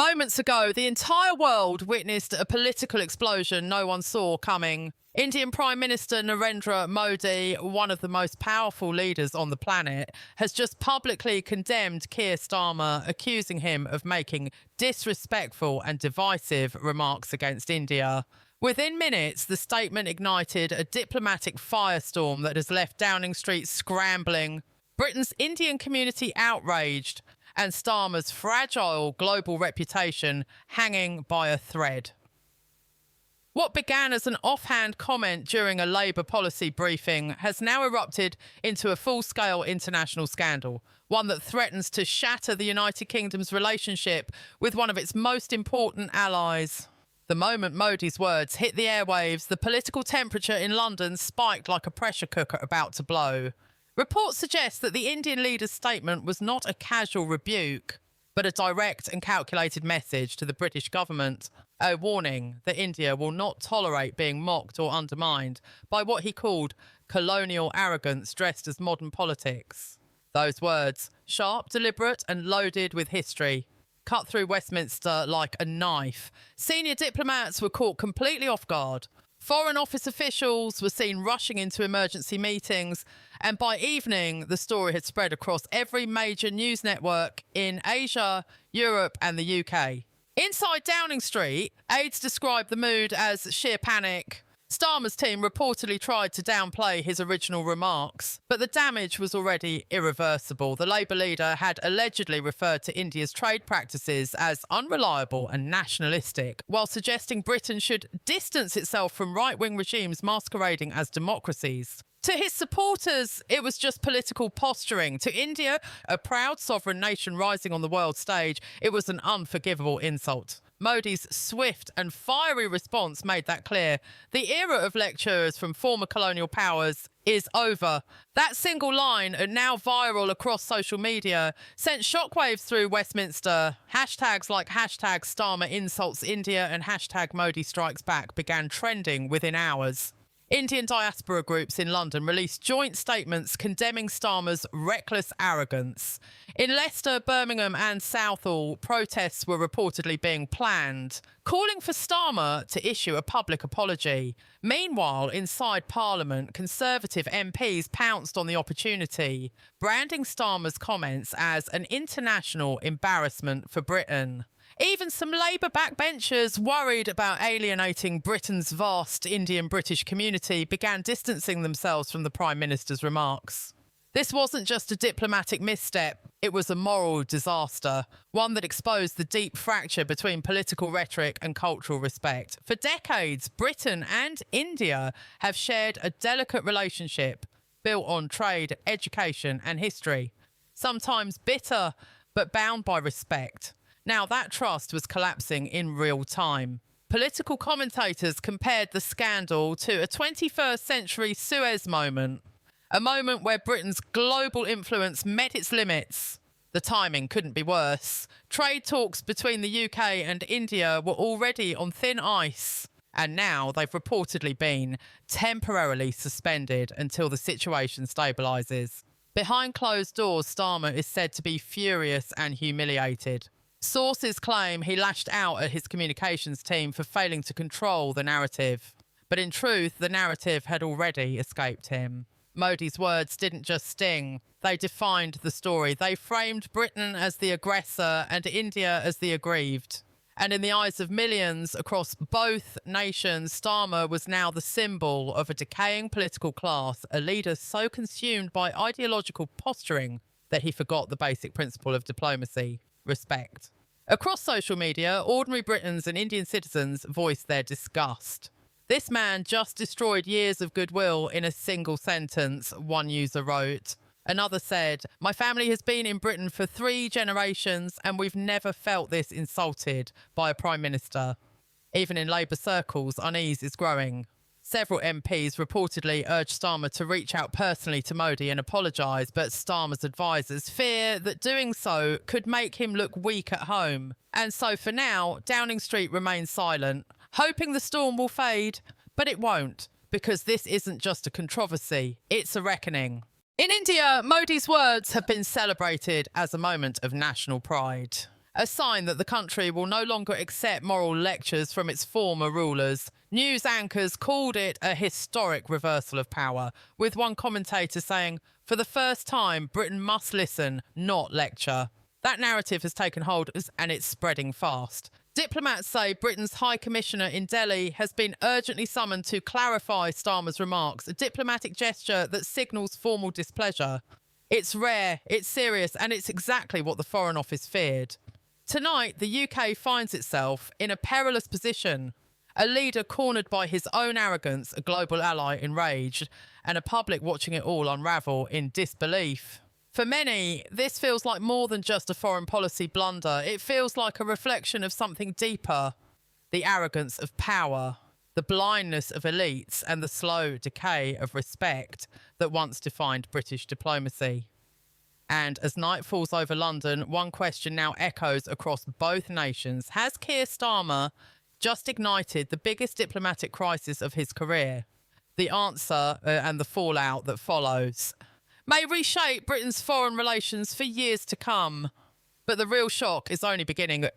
Moments ago, the entire world witnessed a political explosion no one saw coming. Indian Prime Minister Narendra Modi, one of the most powerful leaders on the planet, has just publicly condemned Keir Starmer, accusing him of making disrespectful and divisive remarks against India. Within minutes, the statement ignited a diplomatic firestorm that has left Downing Street scrambling, Britain's Indian community outraged, and Starmer's fragile global reputation hanging by a thread. What began as an offhand comment during a Labour policy briefing has now erupted into a full-scale international scandal, one that threatens to shatter the United Kingdom's relationship with one of its most important allies. The moment Modi's words hit the airwaves, the political temperature in London spiked like a pressure cooker about to blow. Reports suggest that the Indian leader's statement was not a casual rebuke, but a direct and calculated message to the British government, a warning that India will not tolerate being mocked or undermined by what he called colonial arrogance dressed as modern politics. Those words, sharp, deliberate and loaded with history, cut through Westminster like a knife. Senior diplomats were caught completely off guard. Foreign Office officials were seen rushing into emergency meetings, and by evening, the story had spread across every major news network in Asia, Europe and the UK. Inside Downing Street, aides described the mood as sheer panic. Starmer's team reportedly tried to downplay his original remarks, but the damage was already irreversible. The Labour leader had allegedly referred to India's trade practices as unreliable and nationalistic, while suggesting Britain should distance itself from right-wing regimes masquerading as democracies. To his supporters, it was just political posturing. To India, a proud sovereign nation rising on the world stage, it was an unforgivable insult. Modi's swift and fiery response made that clear. The era of lectures from former colonial powers is over. That single line, and now viral across social media, sent shockwaves through Westminster. Hashtags like hashtag Starmer insults India and hashtag Modi strikes back began trending within hours. Indian diaspora groups in London released joint statements condemning Starmer's reckless arrogance. In Leicester, Birmingham and Southall, protests were reportedly being planned, calling for Starmer to issue a public apology. Meanwhile, inside Parliament, Conservative MPs pounced on the opportunity, branding Starmer's comments as an international embarrassment for Britain. Even some Labour backbenchers worried about alienating Britain's vast Indian-British community began distancing themselves from the Prime Minister's remarks. This wasn't just a diplomatic misstep, it was a moral disaster, one that exposed the deep fracture between political rhetoric and cultural respect. For decades, Britain and India have shared a delicate relationship built on trade, education and history, sometimes bitter but bound by respect. Now, that trust was collapsing in real time. Political commentators compared the scandal to a 21st century Suez moment, a moment where Britain's global influence met its limits. The timing couldn't be worse. Trade talks between the UK and India were already on thin ice, and now they've reportedly been temporarily suspended until the situation stabilises. Behind closed doors, Starmer is said to be furious and humiliated. Sources claim he lashed out at his communications team for failing to control the narrative. But in truth, the narrative had already escaped him. Modi's words didn't just sting, they defined the story. They framed Britain as the aggressor and India as the aggrieved. And in the eyes of millions across both nations, Starmer was now the symbol of a decaying political class, a leader so consumed by ideological posturing that he forgot the basic principle of diplomacy. Respect. Across social media, ordinary Britons and Indian citizens voiced their disgust. This man just destroyed years of goodwill in a single sentence, one user wrote. Another said, "My family has been in Britain for 3 generations and we've never felt this insulted by a Prime Minister." Even in Labour circles, unease is growing. Several MPs reportedly urged Starmer to reach out personally to Modi and apologise, but Starmer's advisers fear that doing so could make him look weak at home. And so for now, Downing Street remains silent, hoping the storm will fade, but it won't, because this isn't just a controversy, it's a reckoning. In India, Modi's words have been celebrated as a moment of national pride. a sign that the country will no longer accept moral lectures from its former rulers. News anchors called it a historic reversal of power, with one commentator saying, "For the first time, Britain must listen, not lecture." That narrative has taken hold and it's spreading fast. Diplomats say Britain's High Commissioner in Delhi has been urgently summoned to clarify Starmer's remarks, a diplomatic gesture that signals formal displeasure. It's rare, it's serious, and it's exactly what the Foreign Office feared. Tonight, the UK finds itself in a perilous position. A leader cornered by his own arrogance, a global ally enraged, and a public watching it all unravel in disbelief. For many, this feels like more than just a foreign policy blunder. It feels like a reflection of something deeper. The arrogance of power, the blindness of elites, and the slow decay of respect that once defined British diplomacy. And as night falls over London, one question now echoes across both nations. Has Keir Starmer just ignited the biggest diplomatic crisis of his career? The answer and the fallout that follows may reshape Britain's foreign relations for years to come. But the real shock is only beginning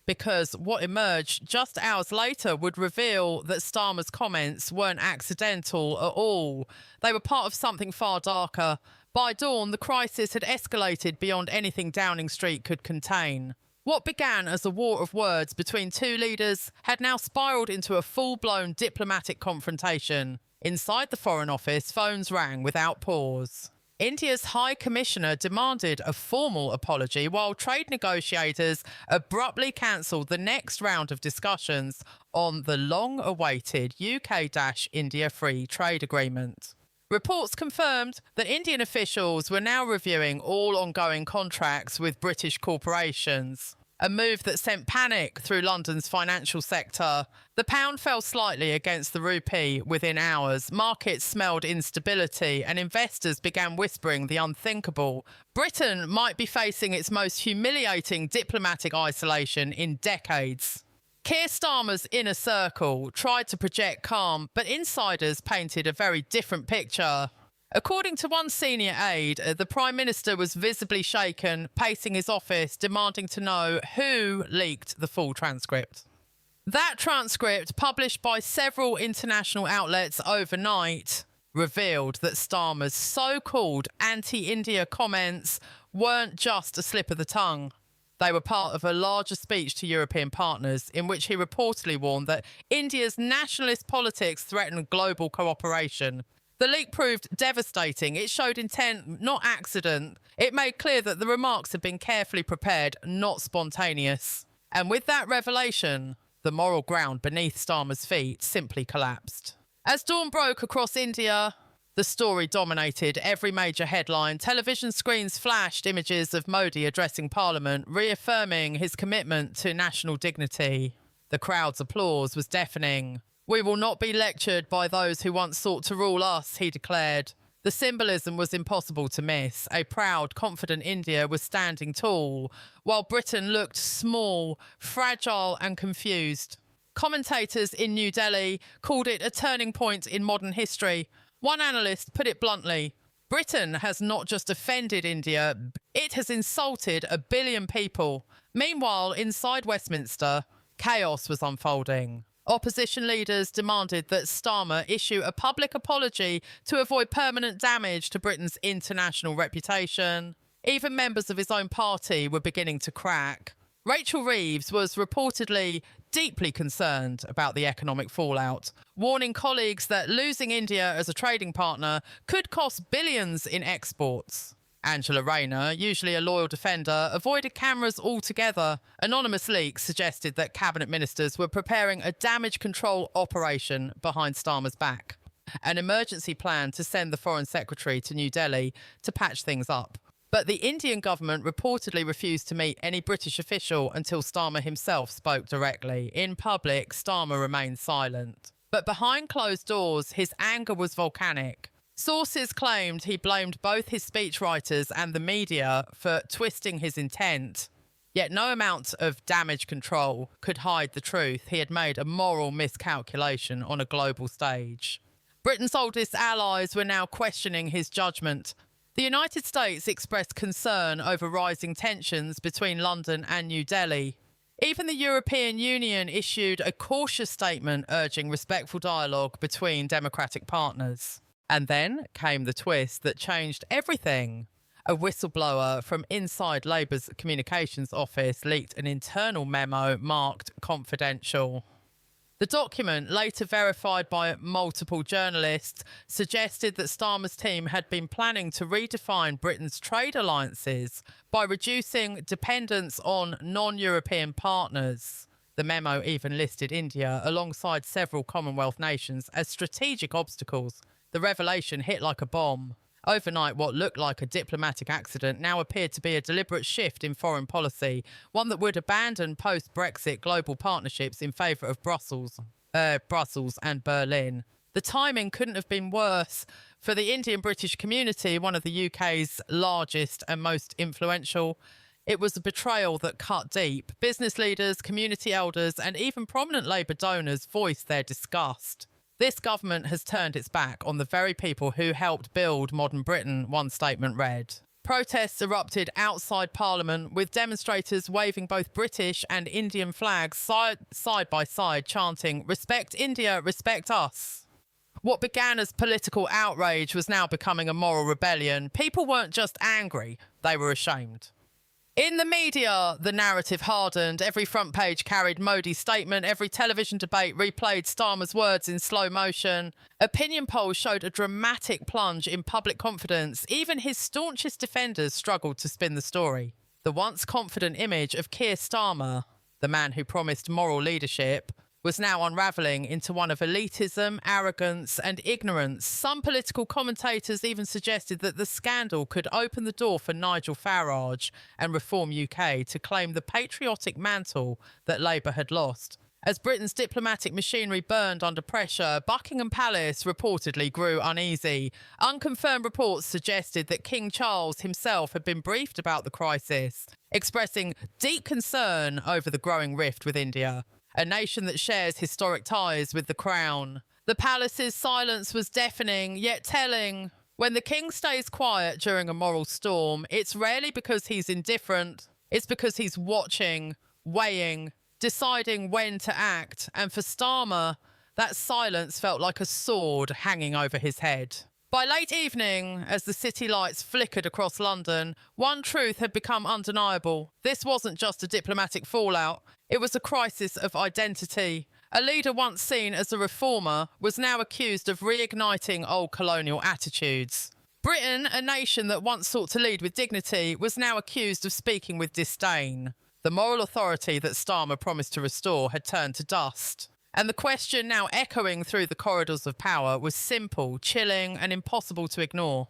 because what emerged just hours later would reveal that Starmer's comments weren't accidental at all. They were part of something far darker. By dawn, the crisis had escalated beyond anything Downing Street could contain. What began as a war of words between two leaders had now spiralled into a full-blown diplomatic confrontation. Inside the Foreign Office, phones rang without pause. India's High Commissioner demanded a formal apology, while trade negotiators abruptly cancelled the next round of discussions on the long-awaited UK-India Free Trade Agreement. Reports confirmed that Indian officials were now reviewing all ongoing contracts with British corporations, a move that sent panic through London's financial sector. The pound fell slightly against the rupee within hours. Markets smelled instability and investors began whispering the unthinkable. Britain might be facing its most humiliating diplomatic isolation in decades. Keir Starmer's inner circle tried to project calm, but insiders painted a very different picture. According to one senior aide, the Prime Minister was visibly shaken, pacing his office, demanding to know who leaked the full transcript. That transcript, published by several international outlets overnight, revealed that Starmer's so-called anti-India comments weren't just a slip of the tongue. They were part of a larger speech to European partners in which he reportedly warned that India's nationalist politics threatened global cooperation. The leak proved devastating. It showed intent, not accident. It made clear that the remarks had been carefully prepared, not spontaneous. And with that revelation, the moral ground beneath Starmer's feet simply collapsed. As dawn broke across India, the story dominated every major headline. Television screens flashed images of Modi addressing Parliament, reaffirming his commitment to national dignity. The crowd's applause was deafening. "We will not be lectured by those who once sought to rule us," he declared. The symbolism was impossible to miss. A proud, confident India was standing tall, while Britain looked small, fragile and confused. Commentators in New Delhi called it a turning point in modern history. One analyst put it bluntly: Britain has not just offended India, it has insulted 1 billion people. Meanwhile, inside Westminster, chaos was unfolding. Opposition leaders demanded that Starmer issue a public apology to avoid permanent damage to Britain's international reputation. Even members of his own party were beginning to crack. Rachel Reeves was reportedly deeply concerned about the economic fallout, warning colleagues that losing India as a trading partner could cost billions in exports. Angela Rayner, usually a loyal defender, avoided cameras altogether. Anonymous leaks suggested that cabinet ministers were preparing a damage control operation behind Starmer's back, an emergency plan to send the Foreign Secretary to New Delhi to patch things up. But the Indian government reportedly refused to meet any British official until Starmer himself spoke directly. In public, Starmer remained silent. But behind closed doors, his anger was volcanic. Sources claimed he blamed both his speechwriters and the media for twisting his intent. Yet no amount of damage control could hide the truth. He had made a moral miscalculation on a global stage. Britain's oldest allies were now questioning his judgment. The United States expressed concern over rising tensions between London and New Delhi. Even the European Union issued a cautious statement urging respectful dialogue between democratic partners. And then came the twist that changed everything. A whistleblower from inside Labour's communications office leaked an internal memo marked confidential. The document, later verified by multiple journalists, suggested that Starmer's team had been planning to redefine Britain's trade alliances by reducing dependence on non-European partners. The memo even listed India alongside several Commonwealth nations as strategic obstacles. The revelation hit like a bomb. Overnight, what looked like a diplomatic accident now appeared to be a deliberate shift in foreign policy, one that would abandon post-Brexit global partnerships in favour of Brussels and Berlin. The timing couldn't have been worse. For the Indian-British community, one of the UK's largest and most influential, it was a betrayal that cut deep. Business leaders, community elders, and even prominent Labour donors voiced their disgust. This government has turned its back on the very people who helped build modern Britain, one statement read. Protests erupted outside Parliament, with demonstrators waving both British and Indian flags side by side, chanting, "Respect India, respect us." What began as political outrage was now becoming a moral rebellion. People weren't just angry, they were ashamed. In the media, the narrative hardened. Every front page carried Modi's statement. Every television debate replayed Starmer's words in slow motion. Opinion polls showed a dramatic plunge in public confidence. Even his staunchest defenders struggled to spin the story. The once confident image of Keir Starmer, the man who promised moral leadership, was now unravelling into one of elitism, arrogance and ignorance. Some political commentators even suggested that the scandal could open the door for Nigel Farage and Reform UK to claim the patriotic mantle that Labour had lost. As Britain's diplomatic machinery burned under pressure, Buckingham Palace reportedly grew uneasy. Unconfirmed reports suggested that King Charles himself had been briefed about the crisis, expressing deep concern over the growing rift with India, a nation that shares historic ties with the Crown. The palace's silence was deafening, yet telling. When the king stays quiet during a moral storm, it's rarely because he's indifferent. It's because he's watching, weighing, deciding when to act. And for Starmer, that silence felt like a sword hanging over his head. By late evening, as the city lights flickered across London, one truth had become undeniable. This wasn't just a diplomatic fallout. It was a crisis of identity. A leader once seen as a reformer was now accused of reigniting old colonial attitudes. Britain, a nation that once sought to lead with dignity, was now accused of speaking with disdain. The moral authority that Starmer promised to restore had turned to dust. And the question now echoing through the corridors of power was simple, chilling, and impossible to ignore.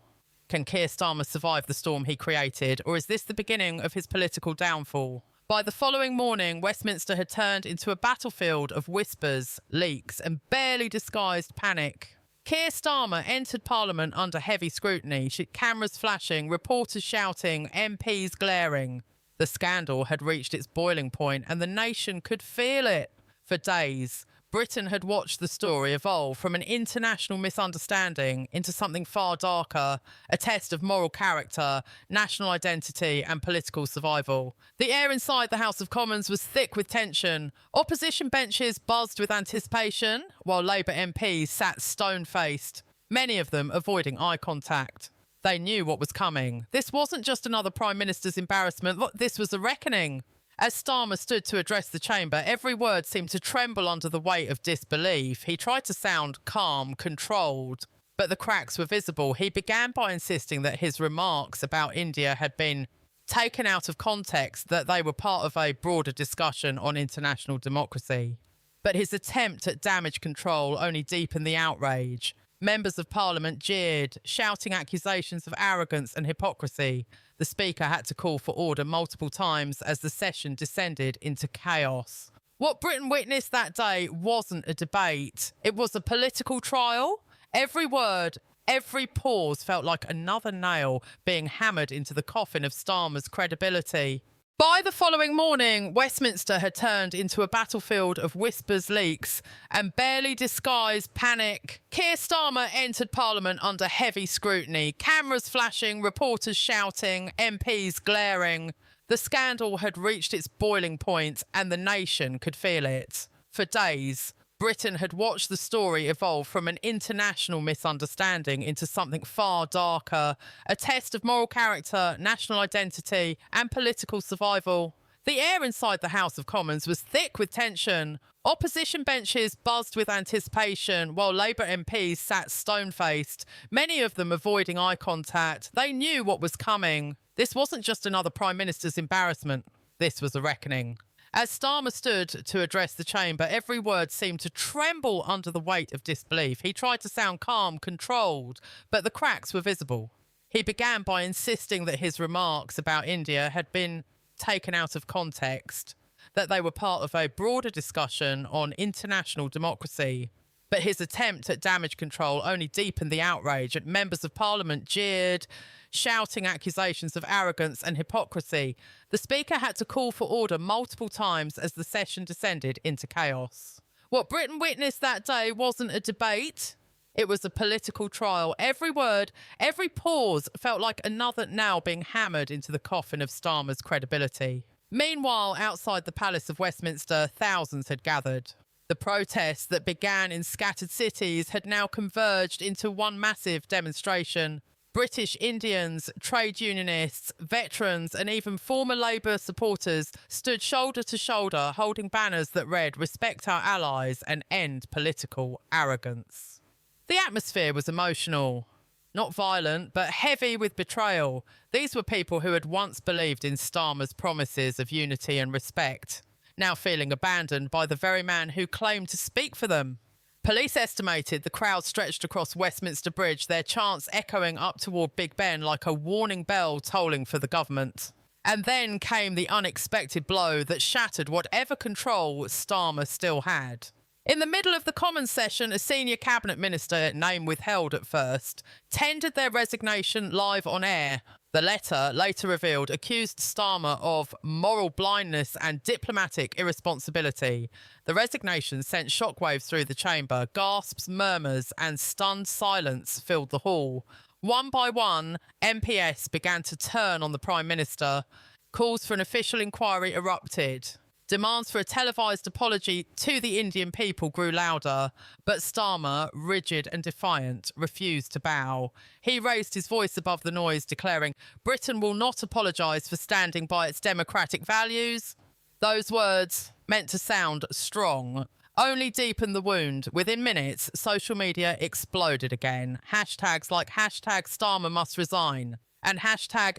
Can Keir Starmer survive the storm he created, or is this the beginning of his political downfall? By the following morning, Westminster had turned into a battlefield of whispers, leaks, and barely disguised panic. Keir Starmer entered Parliament under heavy scrutiny, cameras flashing, reporters shouting, MPs glaring. The scandal had reached its boiling point, and the nation could feel it. For days, Britain had watched the story evolve from an international misunderstanding into something far darker, a test of moral character, national identity and political survival. The air inside the House of Commons was thick with tension. Opposition benches buzzed with anticipation, while Labour MPs sat stone-faced, many of them avoiding eye contact. They knew what was coming. This wasn't just another Prime Minister's embarrassment, this was a reckoning. As Starmer stood to address the chamber, every word seemed to tremble under the weight of disbelief. He tried to sound calm, controlled, but the cracks were visible. He began by insisting that his remarks about India had been taken out of context, that they were part of a broader discussion on international democracy. But his attempt at damage control only deepened the outrage. Members of Parliament jeered, shouting accusations of arrogance and hypocrisy. The Speaker had to call for order multiple times as the session descended into chaos. What Britain witnessed that day wasn't a debate. It was a political trial. Every word, every pause felt like another nail being hammered into the coffin of Starmer's credibility. By the following morning, Westminster had turned into a battlefield of whispers, leaks, and barely disguised panic. Keir Starmer entered Parliament under heavy scrutiny, cameras flashing, reporters shouting, MPs glaring. The scandal had reached its boiling point, and the nation could feel it. For days, Britain had watched the story evolve from an international misunderstanding into something far darker, a test of moral character, national identity, and political survival. The air inside the House of Commons was thick with tension. Opposition benches buzzed with anticipation, while Labour MPs sat stone-faced, many of them avoiding eye contact. They knew what was coming. This wasn't just another Prime Minister's embarrassment. This was a reckoning. As Starmer stood to address the chamber, every word seemed to tremble under the weight of disbelief. He tried to sound calm, controlled, but the cracks were visible. He began by insisting that his remarks about India had been taken out of context, that they were part of a broader discussion on international democracy. But his attempt at damage control only deepened the outrage, and members of Parliament jeered, shouting accusations of arrogance and hypocrisy. The Speaker had to call for order multiple times as the session descended into chaos. What Britain witnessed that day wasn't a debate. It was a political trial. Every word, every pause felt like another nail being hammered into the coffin of Starmer's credibility. Meanwhile, outside the Palace of Westminster, thousands had gathered. The protests that began in scattered cities had now converged into one massive demonstration. British Indians, trade unionists, veterans, and even former Labour supporters stood shoulder to shoulder, holding banners that read, "Respect our allies and end political arrogance." The atmosphere was emotional. Not violent, but heavy with betrayal. These were people who had once believed in Starmer's promises of unity and respect, now feeling abandoned by the very man who claimed to speak for them. Police estimated the crowd stretched across Westminster Bridge, their chants echoing up toward Big Ben like a warning bell tolling for the government. And then came the unexpected blow that shattered whatever control Starmer still had. In the middle of the Commons session, a senior cabinet minister, name withheld at first, tendered their resignation live on air. The letter, later revealed, accused Starmer of moral blindness and diplomatic irresponsibility. The resignation sent shockwaves through the chamber. Gasps, murmurs, and stunned silence filled the hall. One by one, MPs began to turn on the Prime Minister. Calls for an official inquiry erupted. Demands for a televised apology to the Indian people grew louder, but Starmer, rigid and defiant, refused to bow. He raised his voice above the noise, declaring, "Britain will not apologise for standing by its democratic values." Those words, meant to sound strong, only deepened the wound. Within minutes, social media exploded again. Hashtags like #Starmer must resign and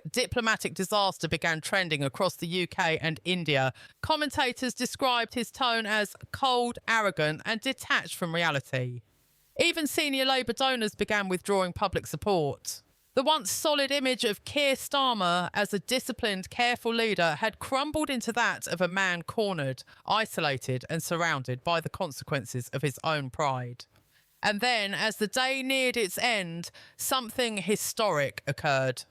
#diplomatic disaster began trending across the UK and India. Commentators described his tone as cold, arrogant, and detached from reality. Even senior Labour donors began withdrawing public support. The once solid image of Keir Starmer as a disciplined, careful leader had crumbled into that of a man cornered, isolated, and surrounded by the consequences of his own pride. And then, as the day neared its end, something historic occurred.